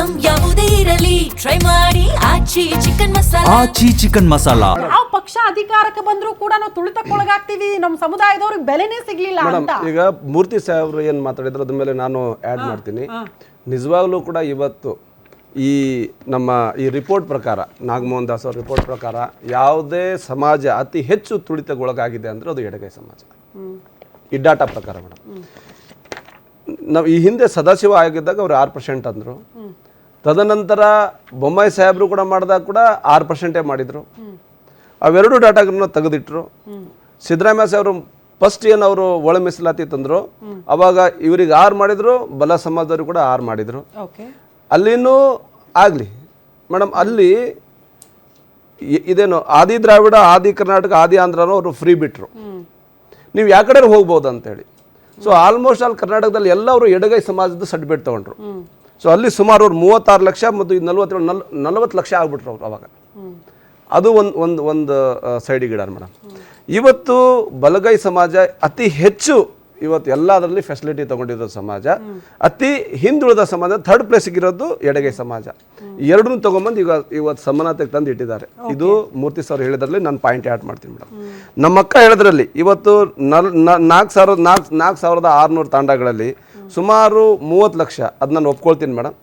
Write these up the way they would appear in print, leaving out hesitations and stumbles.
Item ಯಾವುದೇ ಇರಲಿ try ಮಾಡಿ ಆಚಿ ಚಿಕನ್ ಮಸಾಲಾ. ಆಚಿ ಚಿಕನ್ ಮಸಾಲಾ. ಯಾವ ಪಕ್ಷ ಅಧಿಕಾರಕ್ಕೆ ಬಂದ್ರು ಕೂಡ ನಾವು ತುಳಿತಕ್ಕೊಳಗಾಗ್ತೀವಿ, ನಮ್ಮ ಸಮುದಾಯದವ್ರಿಗೆ ಬೆಲೆನೇ ಸಿಗ್ಲಿಲ್ಲ ಅಂತ. ಈಗ ಮೂರ್ತಿ ಸಾಹೇಬ್ರು ಏನು ಮಾತಾಡಿದ್ರು ಅದ್ರ ಮೇಲೆ ನಾನು ಆ್ಯಡ್ ಮಾಡ್ತೀನಿ. ನಿಜವಾಗ್ಲೂ ಕೂಡ ಇವತ್ತು ಈ ನಮ್ಮ ಈ ರಿಪೋರ್ಟ್ ಪ್ರಕಾರ, ನಾಗಮೋಹನ್ ದಾಸ್ ಅವ್ರ ರಿಪೋರ್ಟ್ ಪ್ರಕಾರ ಯಾವುದೇ ಸಮಾಜ ಅತಿ ಹೆಚ್ಚು ತುಳಿತಗೊಳಗಾಗಿದೆ ಅಂದರೆ ಅದು ಎಡಗೈ ಸಮಾಜ. ಈ ಡಾಟಾ ಪ್ರಕಾರ ಮೇಡಮ್, ನಾವು ಈ ಹಿಂದೆ ಸದಾಶಿವ ಆಗಿದ್ದಾಗ ಅವ್ರು 6% ಅಂದರು. ತದನಂತರ ಬೊಮ್ಮಾಯಿ ಸಾಹೇಬರು ಕೂಡ ಮಾಡಿದಾಗ ಕೂಡ 6% ಮಾಡಿದರು. ಅವೆರಡು ಡಾಟಾಗಳನ್ನ ತೆಗೆದಿಟ್ರು. ಸಿದ್ದರಾಮಯ್ಯ ಸಾಹೇಬರು ಫಸ್ಟ್ ಏನು ಅವರು ಒಳ ಮೀಸಲಾತಿ ತಂದರು, ಅವಾಗ ಇವ್ರಿಗೆ 6 ಮಾಡಿದರು, ಬಲ ಸಮಾಜದವ್ರಿಗೆ ಕೂಡ 6 ಮಾಡಿದರು. ಅಲ್ಲಿನೂ ಆಗಲಿ ಮೇಡಮ್, ಅಲ್ಲಿ ಇದೇನು ಆದಿ ದ್ರಾವಿಡ, ಆದಿ ಕರ್ನಾಟಕ, ಆದಿ ಆಂಧ್ರನೂ ಅವರು ಫ್ರೀ ಬಿಟ್ಟರು, ನೀವು ಯಾವ ಕಡೆ ಹೋಗ್ಬೋದು ಅಂತೇಳಿ. ಸೊ ಆಲ್ಮೋಸ್ಟ್ ಅಲ್ಲಿ ಕರ್ನಾಟಕದಲ್ಲಿ ಎಲ್ಲರೂ ಎಡಗೈ ಸಮಾಜದ ಸರ್ಟಿಫಿಕೇಟ್ ತೊಗೊಂಡ್ರು. ಸೊ ಅಲ್ಲಿ ಸುಮಾರು ಅವ್ರು 36 ಲಕ್ಷ ಮತ್ತು 40 ಲಕ್ಷ ಆಗ್ಬಿಟ್ರು ಅವ್ರು ಅವಾಗ. ಅದು ಒಂದು ಸೈಡಿಗೆ ಇಡಾರ ಮೇಡಮ್. ಇವತ್ತು ಬಲಗೈ ಸಮಾಜ ಅತಿ ಹೆಚ್ಚು ಇವತ್ತು ಎಲ್ಲದರಲ್ಲಿ ಫೆಸಿಲಿಟಿ ತೊಗೊಂಡಿರೋ ಸಮಾಜ. ಅತಿ ಹಿಂದುಳಿದ ಸಮಾಜ ಥರ್ಡ್ ಪ್ಲೇಸಿಗೆ ಇರೋದು ಎಡಗೈ ಸಮಾಜ. ಎರಡನ್ನೂ ತೊಗೊಂಬಂದು ಇವತ್ತು ಸಮಾನತೆಗೆ ತಂದು ಇಟ್ಟಿದ್ದಾರೆ. ಇದು ಮೂರ್ತಿ ಸರ್ ಹೇಳಿದ್ರಲ್ಲಿ ನಾನು ಪಾಯಿಂಟ್ ಆ್ಯಡ್ ಮಾಡ್ತೀನಿ ಮೇಡಮ್. ನಮ್ಮ ಅಕ್ಕ ಹೇಳಿದ್ರಲ್ಲಿ ಇವತ್ತು 4,600 ತಾಂಡಗಳಲ್ಲಿ ಸುಮಾರು 30 ಲಕ್ಷ, ಅದು ನಾನು ಒಪ್ಕೊಳ್ತೀನಿ ಮೇಡಮ್.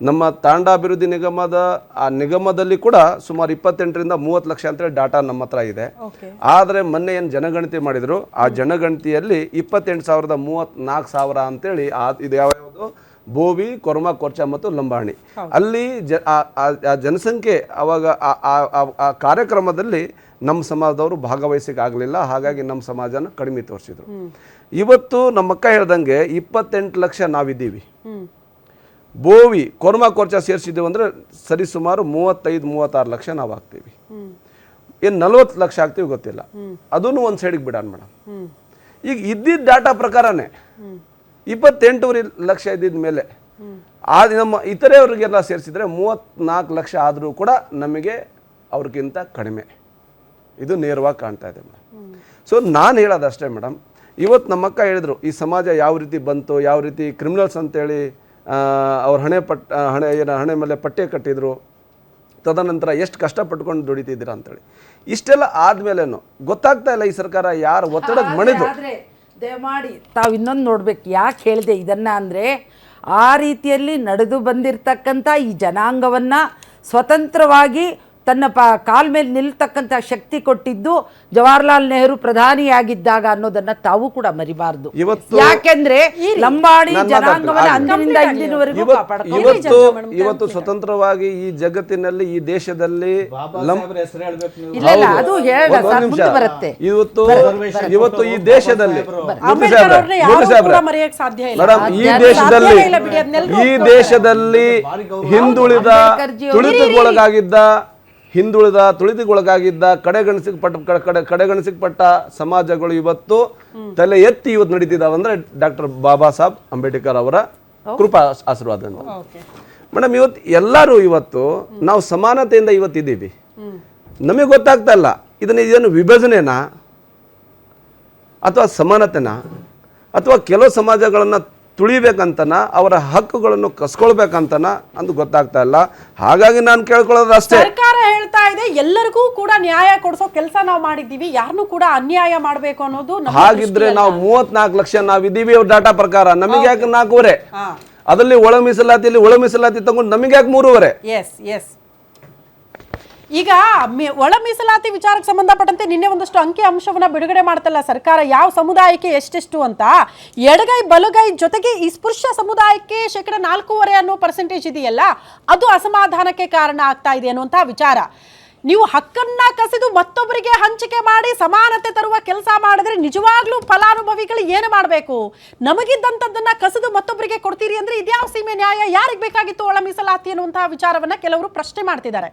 ನಮ್ಮ ತಾಂಡಾ ಅಭಿವೃದ್ಧಿ ನಿಗಮದ ಆ ನಿಗಮದಲ್ಲಿ ಕೂಡ ಸುಮಾರು 28ರಿಂದ 30 ಲಕ್ಷ ಅಂತೇಳಿ ಡಾಟಾ ನಮ್ಮ ಹತ್ರ ಇದೆ. ಆದರೆ ಮೊನ್ನೆ ಏನು ಜನಗಣತಿ ಮಾಡಿದ್ರು, ಆ ಜನಗಣತಿಯಲ್ಲಿ 28,034,000 ಅಂತೇಳಿ ಇದು ಯಾವ್ಯಾವುದು ಬೋವಿ, ಕೊರ್ಮ, ಕೊರ್ಚ ಮತ್ತು ಲಂಬಾಣಿ. ಅಲ್ಲಿ ಆ ಜನಸಂಖ್ಯೆ ಅವಾಗ ಆ ಕಾರ್ಯಕ್ರಮದಲ್ಲಿ ನಮ್ಮ ಸಮಾಜದವರು ಭಾಗವಹಿಸಕ್ಕೆ ಆಗಲಿಲ್ಲ. ಹಾಗಾಗಿ ನಮ್ಮ ಸಮಾಜನ ಕಡಿಮೆ ತೋರಿಸಿದ್ರು. ಇವತ್ತು ನಮ್ಮ ಅಕ್ಕ ಹೇಳ್ದಂಗೆ 28 ಲಕ್ಷ ನಾವಿದ್ದೀವಿ. ಬೋವಿ, ಕೊರ್ಮ, ಕೊರ್ಚ ಸೇರಿಸಿದ್ದೀವಿ ಅಂದರೆ ಸರಿ ಸುಮಾರು 35-36 ಲಕ್ಷ ನಾವು ಆಗ್ತೀವಿ. ಏನು 40 ಲಕ್ಷ ಆಗ್ತೀವಿ ಗೊತ್ತಿಲ್ಲ. ಅದೂ ಒಂದು ಸೈಡಿಗೆ ಬಿಡೋಣ ಮೇಡಮ್. ಈಗ ಇದ್ದಿದ್ದ ಡಾಟಾ ಪ್ರಕಾರನೇ 28 ಲಕ್ಷ ಇದ್ದಿದ್ದ ಮೇಲೆ ನಮ್ಮ ಇತರೆಯವರಿಗೆಲ್ಲ ಸೇರಿಸಿದ್ರೆ 34 ಲಕ್ಷ ಆದರೂ ಕೂಡ ನಮಗೆ ಅವ್ರಿಗಿಂತ ಕಡಿಮೆ. ಇದು ನೇರವಾಗಿ ಕಾಣ್ತಾ ಇದೆ ಮೇಡಮ್. ಸೊ ನಾನು ಹೇಳೋದಷ್ಟೇ ಮೇಡಮ್, ಇವತ್ತು ನಮ್ಮ ಅಕ್ಕ ಹೇಳಿದ್ರು ಈ ಸಮಾಜ ಯಾವ ರೀತಿ ಬಂತು, ಯಾವ ರೀತಿ ಕ್ರಿಮಿನಲ್ಸ್ ಅಂತೇಳಿ ಅವ್ರ ಹಣೆ ಮೇಲೆ ಪಟ್ಟೆ ಕಟ್ಟಿದ್ರು, ತದನಂತರ ಎಷ್ಟು ಕಷ್ಟಪಟ್ಕೊಂಡು ದುಡಿತಿದ್ದೀರಾ ಅಂತೇಳಿ. ಇಷ್ಟೆಲ್ಲ ಆದಮೇಲೇನು ಗೊತ್ತಾಗ್ತಾ ಇಲ್ಲ ಈ ಸರ್ಕಾರ ಯಾರು ಒತ್ತಡಕ್ಕೆ ಮಣಿದು. ದಯಮಾಡಿ ತಾವು ಇನ್ನೊಂದು ನೋಡ್ಬೇಕು. ಯಾಕೆ ಹೇಳಿದೆ ಇದನ್ನ ಅಂದರೆ, ಆ ರೀತಿಯಲ್ಲಿ ನಡೆದು ಬಂದಿರತಕ್ಕಂಥ ಈ ಜನಾಂಗವನ್ನು ಸ್ವತಂತ್ರವಾಗಿ ತನ್ನ ಕಾಲ ಮೇಲೆ ನಿಲ್ತಕ್ಕಂಥ ಶಕ್ತಿ ಕೊಟ್ಟಿದ್ದು ಜವಾಹರ್ಲಾಲ್ ನೆಹರು ಪ್ರಧಾನಿಯಾಗಿದ್ದಾಗ ಅನ್ನೋದನ್ನ ತಾವು ಕೂಡ ಮರಿಬಾರ್ದು. ಯಾಕೆಂದ್ರೆ ಲಂಬಾಣಿ ಜನಾಂಗವನ್ನು ಅಂದಿನಿಂದ ಇಂದಿನವರೆಗೂ ಇವತ್ತು ಸ್ವತಂತ್ರವಾಗಿ ಈ ಜಗತ್ತಿನಲ್ಲಿ ಈ ದೇಶದಲ್ಲಿ ಅದು ಬರುತ್ತೆ. ಇವತ್ತು ಈ ದೇಶದಲ್ಲಿ ಈ ದೇಶದಲ್ಲಿ ತುಳಿತಗೊಳಗಾಗಿದ್ದ ಕಡೆಗಣಿಸಲ್ಪಟ್ಟ ಸಮಾಜಗಳು ಇವತ್ತು ತಲೆ ಎತ್ತಿ ಇವತ್ತು ನಡೀತಿದ್ದಾವೆ ಅಂದ್ರೆ ಡಾಕ್ಟರ್ ಬಾಬಾ ಸಾಹೇಬ್ ಅಂಬೇಡ್ಕರ್ ಅವರ ಕೃಪಾ ಆಶೀರ್ವಾದ. ಮೇಡಮ್, ಇವತ್ತು ಎಲ್ಲರೂ ಇವತ್ತು ನಾವು ಸಮಾನತೆಯಿಂದ ಇವತ್ತಿದ್ದೀವಿ. ನಮಗೆ ಗೊತ್ತಾಗ್ತಾ ಇಲ್ಲ ಇದನ್ನು ವಿಭಜನೆನಾ ಅಥವಾ ಸಮಾನತೆನಾ ಅಥವಾ ಕೆಲವು ಸಮಾಜಗಳನ್ನು ತುಳಿಬೇಕಂತನ, ಅವರ ಹಕ್ಕುಗಳನ್ನು ಕಸ್ಕೊಳ್ಬೇಕಂತನ ಅಂತ ಗೊತ್ತಾಗ್ತಾ ಇಲ್ಲ. ಹಾಗಾಗಿ ನಾನು ಕೇಳ್ಕೊಳ್ಳೋದು ಅಷ್ಟೇ, ಸರ್ಕಾರ ಹೇಳ್ತಾ ಇದೆ ಎಲ್ಲರಿಗೂ ಕೂಡ ನ್ಯಾಯ ಕೊಡಿಸೋ ಕೆಲಸ ನಾವು ಮಾಡಿದ್ದೀವಿ, ಯಾರನ್ನೂ ಕೂಡ ಅನ್ಯಾಯ ಮಾಡಬೇಕು ಅನ್ನೋದು. ಹಾಗಿದ್ರೆ ನಾವು 34 ಲಕ್ಷ ನಾವಿದ್ದೀವಿ ಅವ್ರ ಡಾಟಾ ಪ್ರಕಾರ. ನಮಗೆ ಯಾಕೆ 4.5? ಅದರಲ್ಲಿ ಒಳ ಮೀಸಲಾತಿ ತಗೊಂಡು ನಮಗೆ ಯಾಕೆ 3.5? ಈಗ ಒಳ ಮೀಸಲಾತಿ ವಿಚಾರಕ್ಕೆ ಸಂಬಂಧಪಟ್ಟಂತೆ ನಿನ್ನೆ ಒಂದಷ್ಟು ಅಂಕಿ ಅಂಶವನ್ನ ಬಿಡುಗಡೆ ಮಾಡ್ತಲ್ಲ ಸರ್ಕಾರ, ಯಾವ ಸಮುದಾಯಕ್ಕೆ ಎಷ್ಟೆಷ್ಟು ಅಂತ. ಎಡಗೈ ಬಲಗೈ ಜೊತೆಗೆ ಈ ಸ್ಪೃಶ್ಯ ಸಮುದಾಯಕ್ಕೆ 4.5% ಅನ್ನೋ ಪರ್ಸೆಂಟೇಜ್ ಇದೆಯಲ್ಲ, ಅದು ಅಸಮಾಧಾನಕ್ಕೆ ಕಾರಣ ಆಗ್ತಾ ಇದೆ ಅನ್ನುವಂತಹ ವಿಚಾರ. ನೀವು ಹಕ್ಕನ್ನ ಕಸಿದು ಮತ್ತೊಬ್ಬರಿಗೆ ಹಂಚಿಕೆ ಮಾಡಿ ಸಮಾನತೆ ತರುವ ಕೆಲಸ ಮಾಡಿದ್ರೆ ನಿಜವಾಗ್ಲೂ ಫಲಾನುಭವಿಗಳು ಏನು ಮಾಡಬೇಕು? ನಮಗಿದ್ದಂಥದ್ದನ್ನ ಕಸಿದು ಮತ್ತೊಬ್ಬರಿಗೆ ಕೊಡ್ತೀರಿ ಅಂದ್ರೆ ಇದ್ಯಾವ ಸೀಮೆ ನ್ಯಾಯ? ಯಾರಿಗೆ ಬೇಕಾಗಿತ್ತು ಒಳ ಮೀಸಲಾತಿ ಅನ್ನುವಂತಹ ವಿಚಾರವನ್ನ ಕೆಲವರು ಪ್ರಶ್ನೆ ಮಾಡ್ತಿದ್ದಾರೆ.